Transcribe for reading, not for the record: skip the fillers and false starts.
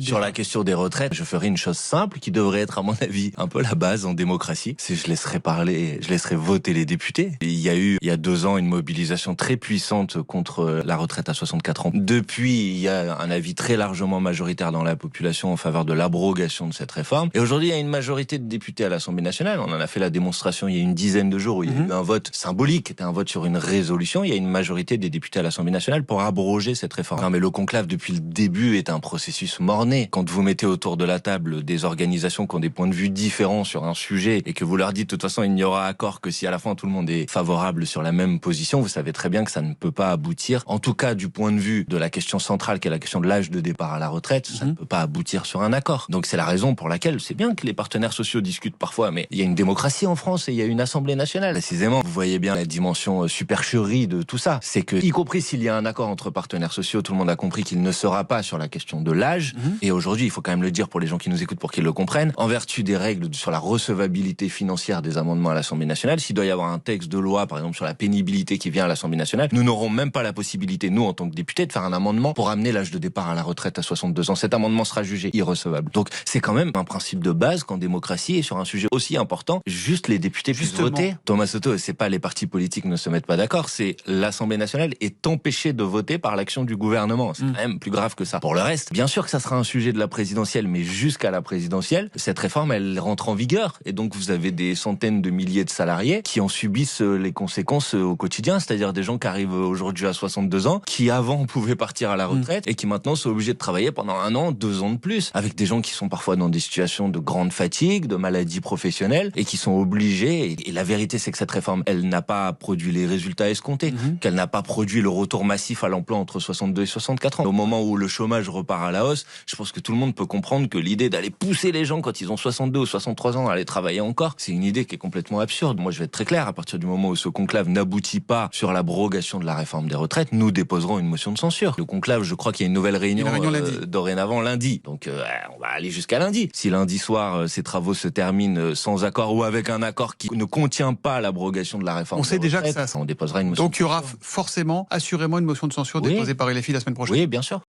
Sur la question des retraites, je ferai une chose simple qui devrait être, à mon avis, un peu la base en démocratie. C'est je laisserai voter les députés. Il y a eu, il y a 2 ans, une mobilisation très puissante contre la retraite à 64 ans. Depuis, il y a un avis très largement majoritaire dans la population en faveur de l'abrogation de cette réforme. Et aujourd'hui, il y a une majorité de députés à l'Assemblée nationale. On en a fait la démonstration il y a une dizaine de jours où il y a eu un vote symbolique, c'était un vote sur une résolution. Il y a une majorité des députés à l'Assemblée nationale pour abroger cette réforme. Non, mais le conclave, depuis le début, est un processus morné. Quand vous mettez autour de la table des organisations qui ont des points de vue différents sur un sujet et que vous leur dites de toute façon il n'y aura accord que si à la fin tout le monde est favorable sur la même position, vous savez très bien que ça ne peut pas aboutir. En tout cas, du point de vue de la question centrale qui est la question de l'âge de départ à la retraite, ça ne peut pas aboutir sur un accord. Donc c'est la raison pour laquelle c'est bien que les partenaires sociaux discutent parfois, mais il y a une démocratie en France et il y a une Assemblée nationale. Précisément, vous voyez bien la dimension supercherie de tout ça. C'est que, y compris s'il y a un accord entre partenaires sociaux, tout le monde a compris qu'il ne sera pas sur la question de l'âge. Et aujourd'hui, il faut quand même le dire pour les gens qui nous écoutent pour qu'ils le comprennent, en vertu des règles sur la recevabilité financière des amendements à l'Assemblée nationale, s'il doit y avoir un texte de loi, par exemple, sur la pénibilité qui vient à l'Assemblée nationale, nous n'aurons même pas la possibilité, nous, en tant que députés, de faire un amendement pour amener l'âge de départ à la retraite à 62 ans. Cet amendement sera jugé irrecevable. Donc, c'est quand même un principe de base qu'en démocratie et sur un sujet aussi important, juste les députés puissent voter. Thomas Soto, c'est pas les partis politiques ne se mettent pas d'accord, c'est l'Assemblée nationale est empêchée de voter par l'action du gouvernement. C'est quand même plus grave que ça. Pour le reste, bien sûr que ça sera un sujet de la présidentielle, mais jusqu'à la présidentielle, cette réforme, elle rentre en vigueur. Et donc, vous avez des centaines de milliers de salariés qui en subissent les conséquences au quotidien, c'est-à-dire des gens qui arrivent aujourd'hui à 62 ans, qui avant pouvaient partir à la retraite et qui maintenant sont obligés de travailler pendant 1 an, 2 ans de plus, avec des gens qui sont parfois dans des situations de grande fatigue, de maladies professionnelles et qui sont obligés. Et la vérité, c'est que cette réforme, elle n'a pas produit les résultats escomptés, qu'elle n'a pas produit le retour massif à l'emploi entre 62 et 64 ans. Au moment où le chômage repart à la hausse, je pense que tout le monde peut comprendre que l'idée d'aller pousser les gens quand ils ont 62 ou 63 ans à aller travailler encore, c'est une idée qui est complètement absurde. Moi, je vais être très clair, à partir du moment où ce conclave n'aboutit pas sur l'abrogation de la réforme des retraites, nous déposerons une motion de censure. Le conclave, je crois qu'il y a une nouvelle réunion, dorénavant lundi. Donc, on va aller jusqu'à lundi. Si lundi soir, ces travaux se terminent sans accord ou avec un accord qui ne contient pas l'abrogation de la réforme des retraites, déjà que ça, on déposera une motion. Donc, il y aura forcément, assurément, une motion de censure déposée par LFI la semaine prochaine. Oui, bien sûr.